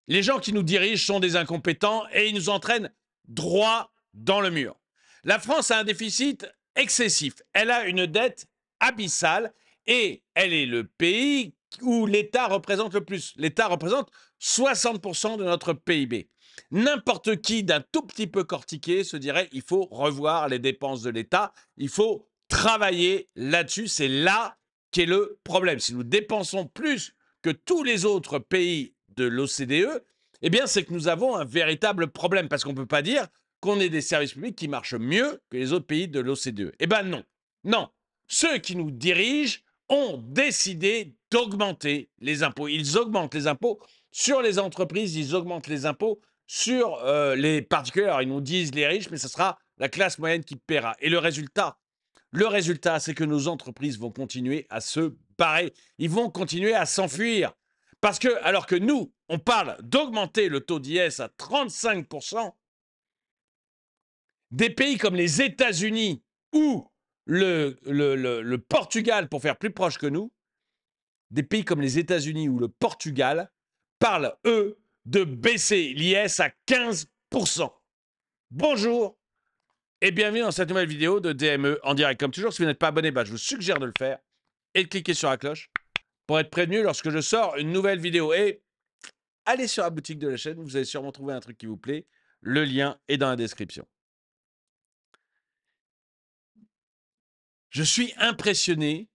Les gens qui nous dirigent sont des incompétents et ils nous entraînent droit dans le mur. La France a un déficit excessif. Elle a une dette abyssale et elle est le pays où l'État représente le plus. L'État représente 60% de notre PIB. N'importe qui d'un tout petit peu cortiqué se dirait il faut revoir les dépenses de l'État, il faut travailler là-dessus. C'est là qu'est le problème. Si nous dépensons plus que tous les autres pays de l'OCDE, eh bien, c'est que nous avons un véritable problème parce qu'on ne peut pas dire qu'on ait des services publics qui marchent mieux que les autres pays de l'OCDE. Eh bien non, non. Ceux qui nous dirigent ont décidé d'augmenter les impôts. Ils augmentent les impôts sur les entreprises, ils augmentent les impôts sur les particuliers. Alors, ils nous disent les riches, mais ce sera la classe moyenne qui paiera. Et le résultat, c'est que nos entreprises vont continuer à se barrer. Ils vont continuer à s'enfuir. Parce que, alors que nous, on parle d'augmenter le taux d'IS à 35%, des pays comme les États-Unis ou le Portugal, pour faire plus proche que nous, des pays comme les États-Unis ou le Portugal parlent, eux, de baisser l'IS à 15%. Bonjour et bienvenue dans cette nouvelle vidéo de DME en direct. Comme toujours, si vous n'êtes pas abonné, je vous suggère de le faire et de cliquer sur la cloche pour être prévenu lorsque je sors une nouvelle vidéo. Et allez sur la boutique de la chaîne, vous allez sûrement trouver un truc qui vous plaît. Le lien est dans la description. Je suis impressionné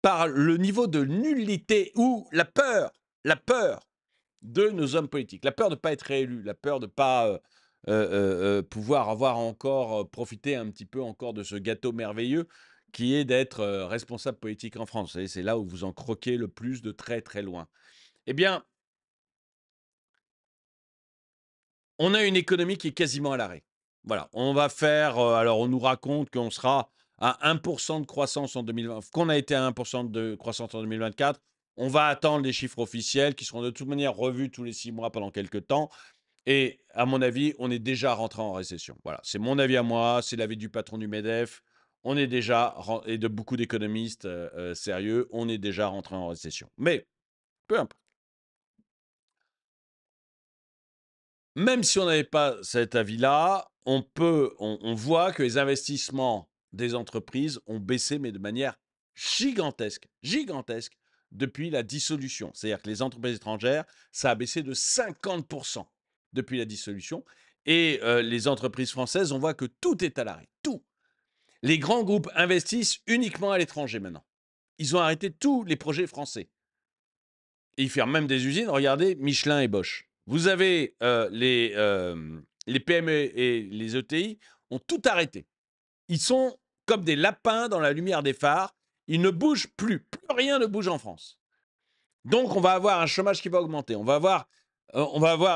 par le niveau de nullité ou la peur de nos hommes politiques, la peur de ne pas être réélu, la peur de ne pas pouvoir avoir encore profité un petit peu encore de ce gâteau merveilleux qui est d'être responsable politique en France. Vous savez, c'est là où vous en croquez le plus de très très loin. Eh bien, on a une économie qui est quasiment à l'arrêt. Voilà, on va faire, alors on nous raconte qu'on sera à 1% de croissance en 2020, qu'on a été à 1% de croissance en 2024. On va attendre les chiffres officiels qui seront de toute manière revus tous les 6 mois pendant quelques temps. Et à mon avis, on est déjà rentré en récession. Voilà, c'est mon avis à moi, c'est l'avis du patron du MEDEF. On est déjà, et de beaucoup d'économistes sérieux, on est déjà rentré en récession. Mais peu importe. Même si on n'avait pas cet avis-là, on voit que les investissements des entreprises ont baissé, mais de manière gigantesque, gigantesque, depuis la dissolution. C'est-à-dire que les entreprises étrangères, ça a baissé de 50% depuis la dissolution. Et les entreprises françaises, on voit que tout est à l'arrêt, tout. Les grands groupes investissent uniquement à l'étranger maintenant. Ils ont arrêté tous les projets français. Et ils ferment même des usines. Regardez, Michelin et Bosch. Vous avez les PME et les ETI ont tout arrêté. Ils sont comme des lapins dans la lumière des phares. Ils ne bougent plus. Plus rien ne bouge en France. Donc, on va avoir un chômage qui va augmenter. On va avoir,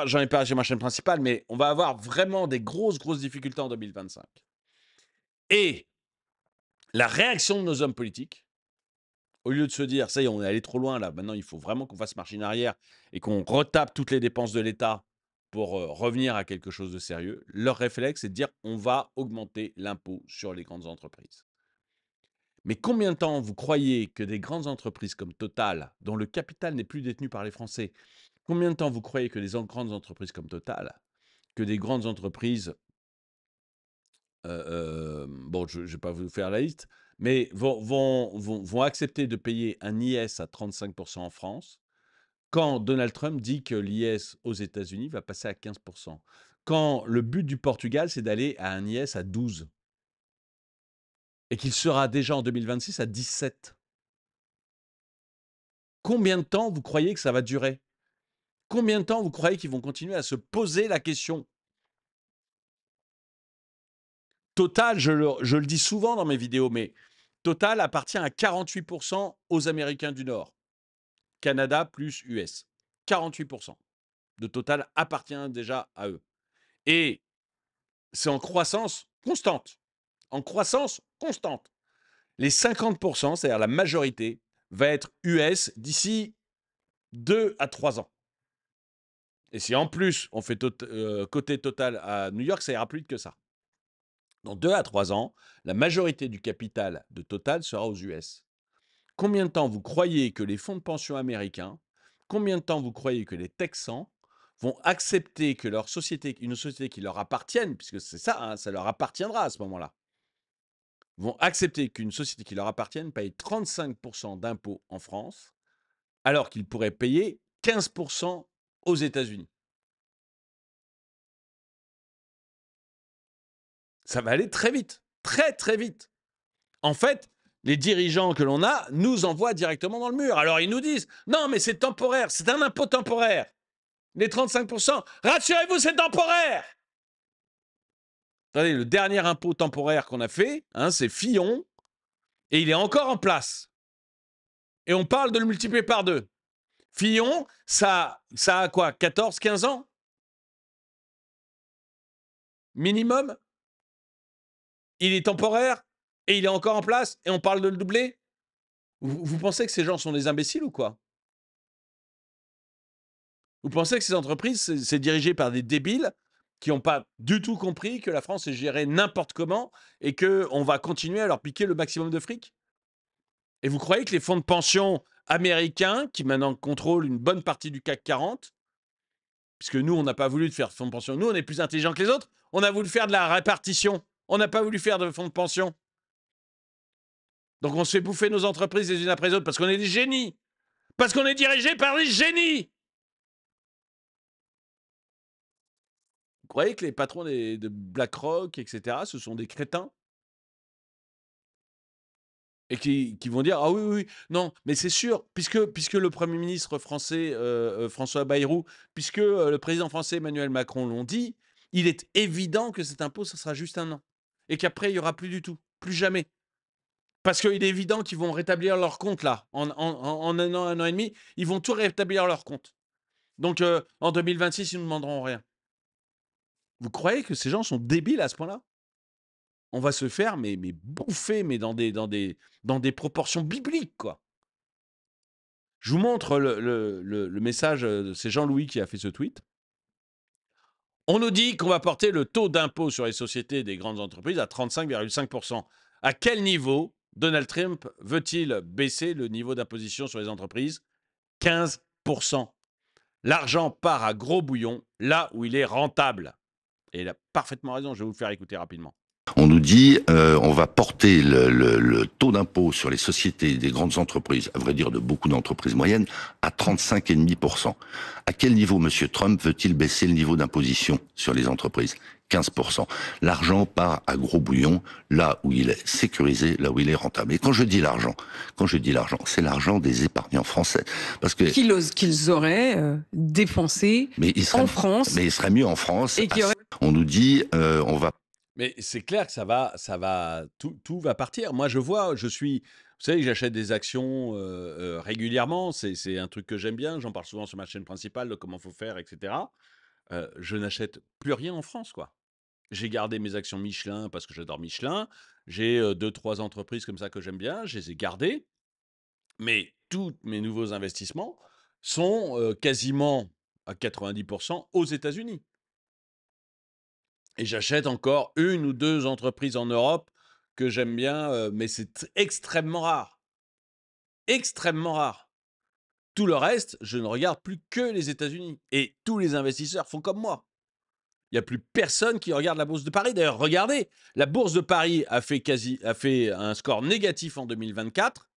j'en ai parlé sur ma chaîne principale, mais on va avoir vraiment des grosses difficultés en 2025. Et la réaction de nos hommes politiques, au lieu de se dire, ça y est, on est allé trop loin là, maintenant il faut vraiment qu'on fasse machine arrière et qu'on retape toutes les dépenses de l'État pour revenir à quelque chose de sérieux, leur réflexe, c'est de dire, on va augmenter l'impôt sur les grandes entreprises. Mais combien de temps vous croyez que des grandes entreprises comme Total, dont le capital n'est plus détenu par les Français, combien de temps vous croyez que des grandes entreprises comme Total, que des grandes entreprises, bon, je ne vais pas vous faire la liste, mais vont accepter de payer un IS à 35% en France, quand Donald Trump dit que l'IS aux États-Unis va passer à 15%. Quand le but du Portugal, c'est d'aller à un IS à 12%. Et qu'il sera déjà en 2026 à 17%. Combien de temps vous croyez que ça va durer? Combien de temps vous croyez qu'ils vont continuer à se poser la question? Total, je le dis souvent dans mes vidéos, mais Total appartient à 48% aux Américains du Nord. Canada plus US. 48% de Total appartient déjà à eux. Et c'est en croissance constante. En croissance constante. Les 50%, c'est-à-dire la majorité, va être US d'ici 2 à 3 ans. Et si en plus on fait côté Total à New York, ça ira plus vite que ça. Dans 2 à 3 ans, la majorité du capital de Total sera aux US. Combien de temps vous croyez que les fonds de pension américains, combien de temps vous croyez que les Texans vont accepter que leur société, une société qui leur appartienne, puisque c'est ça, hein, ça leur appartiendra à ce moment-là, vont accepter qu'une société qui leur appartienne paye 35% d'impôts en France, alors qu'ils pourraient payer 15% aux États-Unis. Ça va aller très vite, très très vite. En fait, les dirigeants que l'on a nous envoient directement dans le mur. Alors ils nous disent, non mais c'est temporaire, c'est un impôt temporaire. Les 35%, rassurez-vous, c'est temporaire. Attendez, le dernier impôt temporaire qu'on a fait, hein, c'est Fillon, et il est encore en place. Et on parle de le multiplier par 2. Fillon, ça a quoi, 14, 15 ans minimum? Il est temporaire et il est encore en place et on parle de le doubler? Vous pensez que ces gens sont des imbéciles ou quoi? Vous pensez que ces entreprises, c'est dirigé par des débiles qui n'ont pas du tout compris que la France est gérée n'importe comment et qu'on va continuer à leur piquer le maximum de fric? Et vous croyez que les fonds de pension américains, qui maintenant contrôlent une bonne partie du CAC 40, puisque nous, on n'a pas voulu faire de fonds de pension, nous, on est plus intelligents que les autres, on a voulu faire de la répartition, on n'a pas voulu faire de fonds de pension. Donc on se fait bouffer nos entreprises les unes après les autres parce qu'on est des génies, parce qu'on est dirigé par des génies. Vous croyez que les patrons de BlackRock, etc., ce sont des crétins? Et qui vont dire: «Ah oui, oui, oui, non, mais c'est sûr, puisque le Premier ministre français, François Bayrou, puisque, le président français Emmanuel Macron l'ont dit, il est évident que cet impôt, ça sera juste 1 an et qu'après il y aura plus du tout, plus jamais. Parce qu'il est évident qu'ils vont rétablir leurs comptes là, en 1 an et demi, ils vont tout rétablir leurs comptes. Donc, en 2026, ils ne nous demanderont rien». Vous croyez que ces gens sont débiles à ce point-là? On va se faire mais bouffer, mais dans des proportions bibliques, quoi. Je vous montre le message, c'est Jean-Louis qui a fait ce tweet. On nous dit qu'on va porter le taux d'impôt sur les sociétés des grandes entreprises à 35,5%. À quel niveau Donald Trump veut-il baisser le niveau d'imposition sur les entreprises? 15%. L'argent part à gros bouillon, là où il est rentable. Et il a parfaitement raison, je vais vous le faire écouter rapidement. On nous dit on va porter le taux d'impôt sur les sociétés des grandes entreprises, à vrai dire de beaucoup d'entreprises moyennes, à 35,5%. À quel niveau M. Trump veut-il baisser le niveau d'imposition sur les entreprises? 15%. L'argent part à gros bouillon, là où il est sécurisé, là où il est rentable. Et quand je dis l'argent, c'est l'argent des épargnants français. Parce que qu'ils auraient dépensé en France. Mais il serait mieux en France. Et qui aurait... On nous dit on va... Mais c'est clair que tout va partir. Moi, vous savez, j'achète des actions régulièrement. C'est un truc que j'aime bien. J'en parle souvent sur ma chaîne principale de comment faut faire, etc. Je n'achète plus rien en France, quoi. J'ai gardé mes actions Michelin parce que j'adore Michelin. J'ai 2-3 entreprises comme ça que j'aime bien. Je les ai gardées. Mais tous mes nouveaux investissements sont quasiment à 90% aux États-Unis. Et j'achète encore 1 ou 2 entreprises en Europe que j'aime bien, mais c'est extrêmement rare. Extrêmement rare. Tout le reste, je ne regarde plus que les États-Unis. Et tous les investisseurs font comme moi. Il n'y a plus personne qui regarde la bourse de Paris. D'ailleurs, regardez, la bourse de Paris a fait un score négatif en 2024,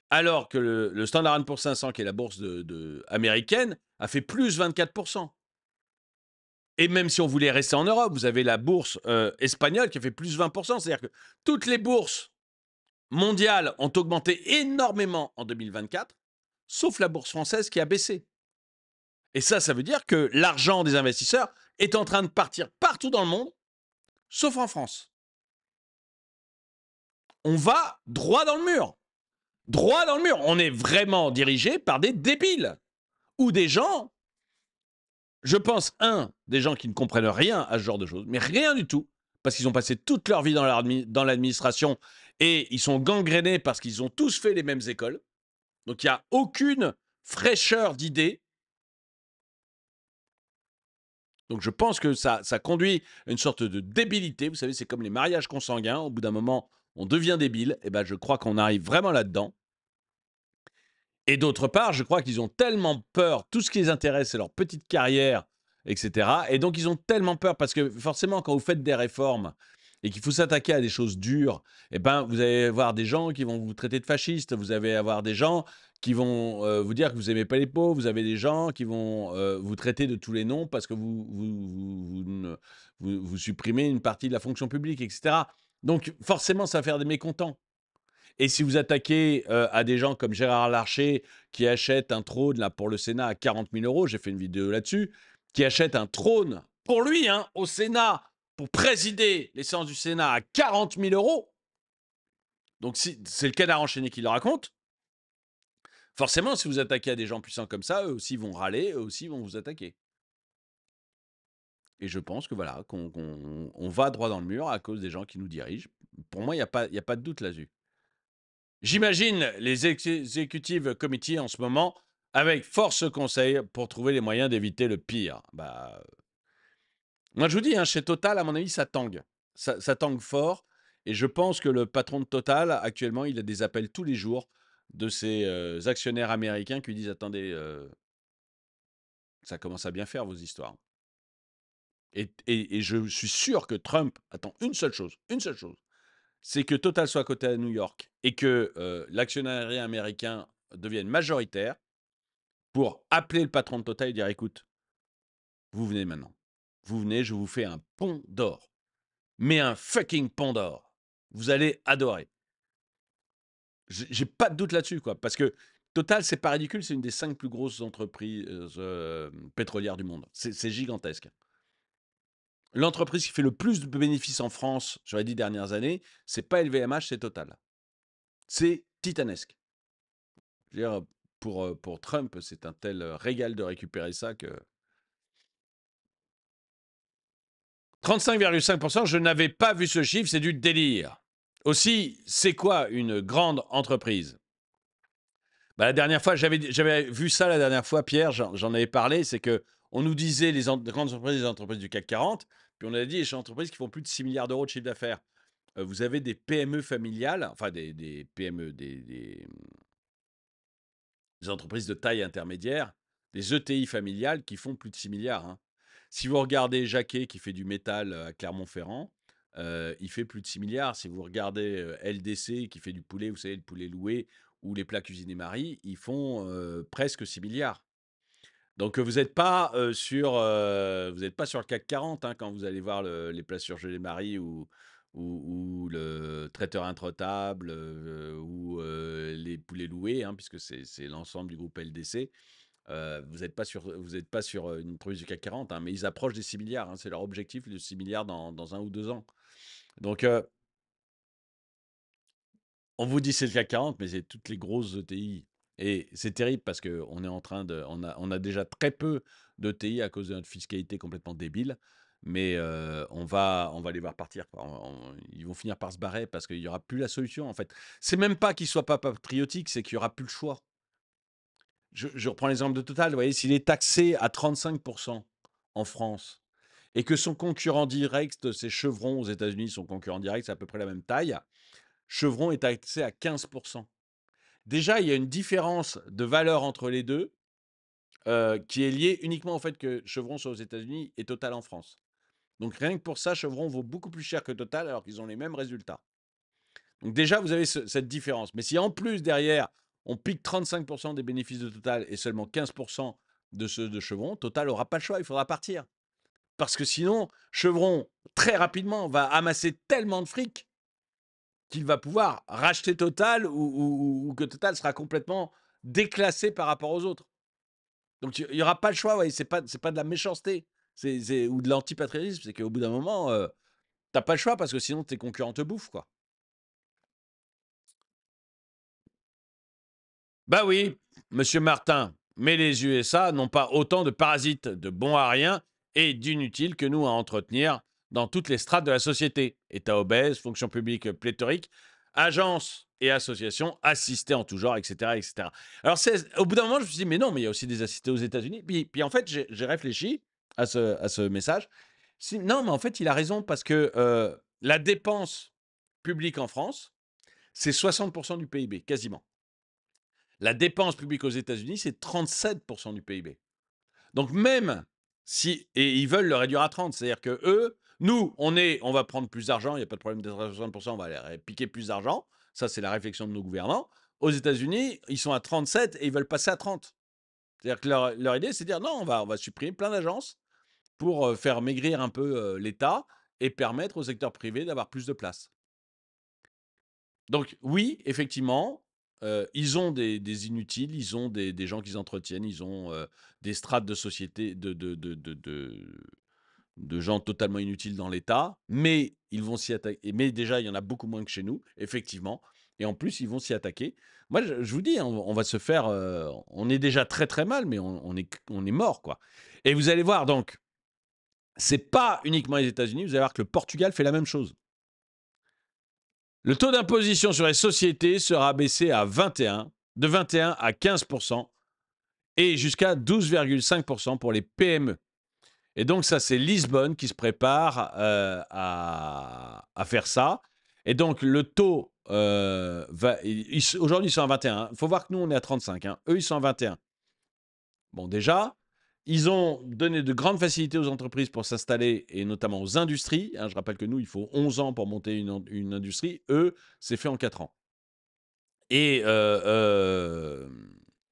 alors que le Standard & Poor's 500, qui est la bourse américaine, a fait plus 24%. Et même si on voulait rester en Europe, vous avez la bourse espagnole qui a fait plus 20%. C'est-à-dire que toutes les bourses mondiales ont augmenté énormément en 2024, sauf la bourse française qui a baissé. Et ça veut dire que l'argent des investisseurs est en train de partir partout dans le monde, sauf en France. On va droit dans le mur. Droit dans le mur. On est vraiment dirigé par des débiles ou des gens... Je pense, des gens qui ne comprennent rien à ce genre de choses, mais rien du tout, parce qu'ils ont passé toute leur vie dans l'administration et ils sont gangrénés parce qu'ils ont tous fait les mêmes écoles. Donc, il n'y a aucune fraîcheur d'idées. Donc, je pense que ça conduit à une sorte de débilité. Vous savez, c'est comme les mariages consanguins. Au bout d'un moment, on devient débile. Et ben, je crois qu'on arrive vraiment là-dedans. Et d'autre part, je crois qu'ils ont tellement peur, tout ce qui les intéresse, c'est leur petite carrière, etc. Et donc, ils ont tellement peur, parce que forcément, quand vous faites des réformes et qu'il faut s'attaquer à des choses dures, eh ben, vous allez avoir des gens qui vont vous traiter de fascistes, vous allez avoir des gens qui vont vous dire que vous n'aimez pas les pauvres, vous avez des gens qui vont vous traiter de tous les noms parce que vous supprimez une partie de la fonction publique, etc. Donc, forcément, ça va faire des mécontents. Et si vous attaquez à des gens comme Gérard Larcher, qui achète un trône là, pour le Sénat à 40 000 euros, j'ai fait une vidéo là-dessus, qui achète un trône pour lui, hein, au Sénat, pour présider les séances du Sénat à 40 000 euros, donc c'est le Canard enchaîné qui le raconte, forcément, si vous attaquez à des gens puissants comme ça, eux aussi vont râler, eux aussi vont vous attaquer. Et je pense que voilà, qu'on va droit dans le mur à cause des gens qui nous dirigent. Pour moi, il n'y a pas de doute là-dessus. J'imagine les executive committee en ce moment avec force conseil pour trouver les moyens d'éviter le pire. Bah, moi, je vous dis, hein, chez Total, à mon avis, ça tangue. Ça tangue fort. Et je pense que le patron de Total, actuellement, il a des appels tous les jours de ses actionnaires américains qui lui disent, attendez, ça commence à bien faire vos histoires. Et je suis sûr que Trump attend une seule chose, c'est que Total soit coté à New York et que l'actionnariat américain devienne majoritaire pour appeler le patron de Total et dire, écoute, vous venez maintenant. Vous venez, je vous fais un pont d'or. Mais un fucking pont d'or. Vous allez adorer. J'ai pas de doute là-dessus, quoi. Parce que Total, c'est pas ridicule, c'est une des 5 plus grosses entreprises pétrolières du monde. C'est gigantesque. L'entreprise qui fait le plus de bénéfices en France sur les 10 dernières années, c'est pas LVMH, c'est Total. C'est titanesque. Je veux dire, pour Trump, c'est un tel régal de récupérer ça que... 35,5%, je n'avais pas vu ce chiffre, c'est du délire. Aussi, c'est quoi une grande entreprise? Bah, la dernière fois, j'avais vu ça la dernière fois, Pierre, j'en avais parlé, c'est que on nous disait les grandes entreprises, les entreprises du CAC 40, puis on avait dit les entreprises qui font plus de 6 milliards d'euros de chiffre d'affaires. Vous avez des PME familiales, enfin des PME, des entreprises de taille intermédiaire, des ETI familiales qui font plus de 6 milliards. Hein. Si vous regardez Jacquet qui fait du métal à Clermont-Ferrand, il fait plus de 6 milliards. Si vous regardez LDC qui fait du poulet, vous savez, le poulet loué, ou les plats cuisinés Marie, ils font presque 6 milliards. Donc vous n'êtes pas, vous êtes pas sur le CAC 40 hein, quand vous allez voir les plats surgelés Marie ou le traiteur introitable ou les poulets loués, hein, puisque c'est l'ensemble du groupe LDC. Vous n'êtes pas sur une entreprise du CAC 40, hein, mais ils approchent des 6 milliards. Hein, c'est leur objectif, de 6 milliards dans 1 ou 2 ans. Donc, on vous dit c'est le CAC 40, mais c'est toutes les grosses ETI. Et c'est terrible parce qu'on est en train de. On a déjà très peu d'ETI à cause de notre fiscalité complètement débile. Mais on va les voir partir. Quoi. Ils vont finir par se barrer parce qu'il n'y aura plus la solution, en fait. C'est même pas qu'ils ne soient pas patriotiques, c'est qu'il n'y aura plus le choix. Je reprends l'exemple de Total. Vous voyez, s'il est taxé à 35% en France et que son concurrent direct, c'est Chevron aux États-Unis, son concurrent direct, c'est à peu près la même taille. Chevron est taxé à 15%. Déjà, il y a une différence de valeur entre les deux qui est liée uniquement au fait que Chevron soit aux États-Unis et Total en France. Donc rien que pour ça, Chevron vaut beaucoup plus cher que Total alors qu'ils ont les mêmes résultats. Donc déjà, vous avez cette différence. Mais si en plus, derrière, on pique 35% des bénéfices de Total et seulement 15% de ceux de Chevron, Total n'aura pas le choix, il faudra partir. Parce que sinon, Chevron, très rapidement, va amasser tellement de fric qu'il va pouvoir racheter Total ou que Total sera complètement déclassé par rapport aux autres. Donc il n'y aura pas le choix, ouais, c'est pas de la méchanceté ou de l'antipatriotisme, c'est qu'au bout d'un moment, t'as pas le choix parce que sinon tes concurrents te bouffent, quoi. Bah oui, monsieur Martin, mais les USA n'ont pas autant de parasites, de bons à rien et d'inutiles que nous à entretenir dans toutes les strates de la société. État obèse, fonction publique pléthorique, agences et associations assistées en tout genre, etc. etc. Alors au bout d'un moment, je me suis dit, mais non, mais il y a aussi des assistés aux États-Unis. Puis en fait, j'ai réfléchi à ce message. Non, mais en fait, il a raison parce que la dépense publique en France, c'est 60% du PIB, quasiment. La dépense publique aux États-Unis, c'est 37% du PIB. Donc même si, et ils veulent le réduire à 30, c'est-à-dire que eux, nous, on va prendre plus d'argent, il n'y a pas de problème d'être à 60%, on va aller piquer plus d'argent. Ça, c'est la réflexion de nos gouvernants. Aux États-Unis, ils sont à 37 et ils veulent passer à 30. C'est-à-dire que leur idée, c'est de dire non, on va supprimer plein d'agences pour faire maigrir un peu l'État et permettre au secteur privé d'avoir plus de place. Donc oui, effectivement, ils ont des inutiles, ils ont des gens qu'ils entretiennent, ils ont des strates de société, de gens totalement inutiles dans l'État, mais ils vont s'y attaquer. Mais déjà, il y en a beaucoup moins que chez nous, effectivement. Et en plus, ils vont s'y attaquer. Moi, je vous dis, on va se faire... on est déjà très très mal, mais on est mort, quoi. Et vous allez voir, donc, c'est pas uniquement les États-Unis, vous allez voir que le Portugal fait la même chose. Le taux d'imposition sur les sociétés sera baissé à 21, de 21 à 15% et jusqu'à 12,5% pour les PME. Et donc ça, c'est Lisbonne qui se prépare à faire ça. Et donc le taux aujourd'hui, ils sont à 21. Il faut voir que nous, on est à 35. Hein. Eux, ils sont à 21. Bon, déjà, ils ont donné de grandes facilités aux entreprises pour s'installer, et notamment aux industries. Hein, je rappelle que nous, il faut 11 ans pour monter une industrie. Eux, c'est fait en 4 ans. Et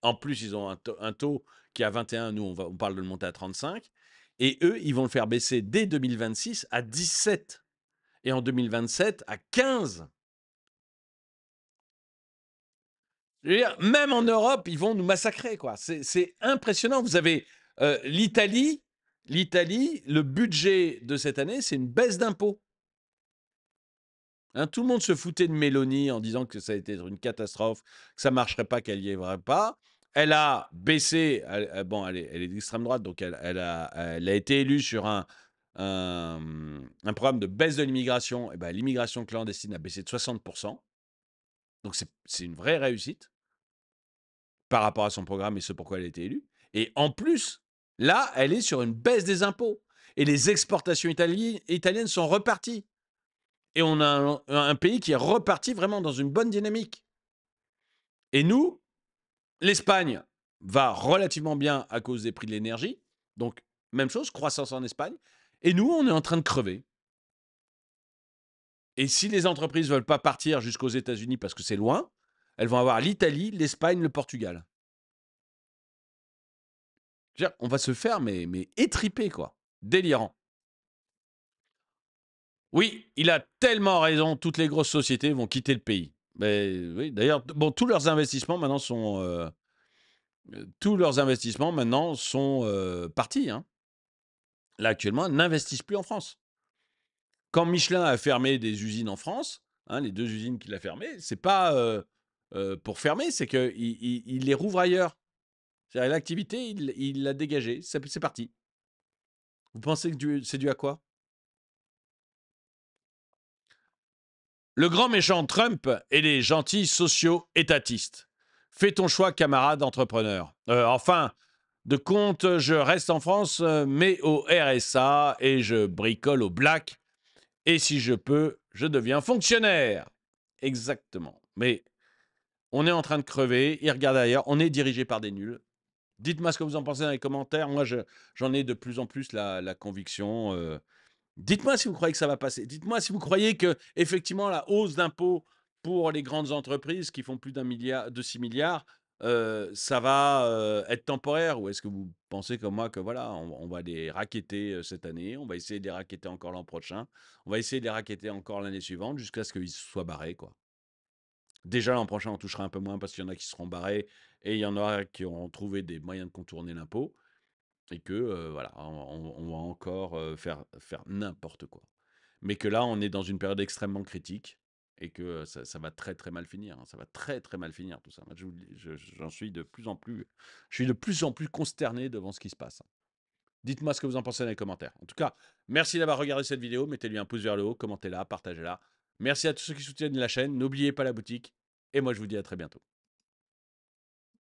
en plus, ils ont un taux qui est à 21. Nous, on parle de le monter à 35. Et eux, ils vont le faire baisser dès 2026 à 17. Et en 2027 à 15. Je veux dire, même en Europe, ils vont nous massacrer, quoi. C'est impressionnant. Vous avez l'Italie. L'Italie, le budget de cette année, c'est une baisse d'impôts. Hein, tout le monde se foutait de Mélanie en disant que ça a été une catastrophe, que ça ne marcherait pas, qu'elle n'y arriverait pas. Elle a baissé, bon, elle est d'extrême droite, donc elle a été élue sur un programme de baisse de l'immigration. Et ben, l'immigration clandestine a baissé de 60%. Donc c'est une vraie réussite par rapport à son programme et ce pourquoi elle a été élue. Et en plus, là, elle est sur une baisse des impôts. Et les exportations italiennes sont reparties. Et on a un pays qui est reparti vraiment dans une bonne dynamique. Et nous, l'Espagne va relativement bien à cause des prix de l'énergie. Donc, même chose, croissance en Espagne. Et nous, on est en train de crever. Et si les entreprises ne veulent pas partir jusqu'aux États-Unis parce que c'est loin, elles vont avoir l'Italie, l'Espagne, le Portugal. On va se faire mais étriper, quoi. Délirant. Oui, il a tellement raison. Toutes les grosses sociétés vont quitter le pays. Mais oui, d'ailleurs, bon, tous leurs investissements maintenant sont partis. Hein. Là, actuellement, ils n'investissent plus en France. Quand Michelin a fermé des usines en France, hein, les 2 usines qu'il a fermées, c'est pas pour fermer, c'est qu'il les rouvre ailleurs. C'est-à-dire l'activité, il l'a dégagée. C'est parti. Vous pensez que c'est dû à quoi? Le grand méchant Trump et les gentils sociaux étatistes. Fais ton choix, camarade entrepreneur. Enfin, de compte, je reste en France, mais au RSA et je bricole au black. Et si je peux, je deviens fonctionnaire. Exactement. Mais on est en train de crever. Ils regardent ailleurs. On est dirigé par des nuls. Dites-moi ce que vous en pensez dans les commentaires. Moi, j'en ai de plus en plus la conviction. Dites-moi si vous croyez que ça va passer. Dites-moi si vous croyez que effectivement la hausse d'impôts pour les grandes entreprises qui font plus de 6 milliards, ça va être temporaire, ou est-ce que vous pensez comme moi que voilà, on va les racketter cette année, on va essayer de les racketter encore l'an prochain, on va essayer de les racketter encore l'année suivante jusqu'à ce qu'ils soient barrés, quoi. Déjà l'an prochain, on touchera un peu moins parce qu'il y en a qui seront barrés et il y en aura qui auront trouvé des moyens de contourner l'impôt. Et que voilà, on va encore faire n'importe quoi. Mais que là, on est dans une période extrêmement critique et que ça va très très mal finir. Hein. Ça va très très mal finir tout ça. Moi, j'en suis de plus en plus, je suis de plus en plus consterné devant ce qui se passe. Dites-moi ce que vous en pensez dans les commentaires. En tout cas, merci d'avoir regardé cette vidéo. Mettez-lui un pouce vers le haut, commentez-la, partagez-la. Merci à tous ceux qui soutiennent la chaîne. N'oubliez pas la boutique. Et moi, je vous dis à très bientôt.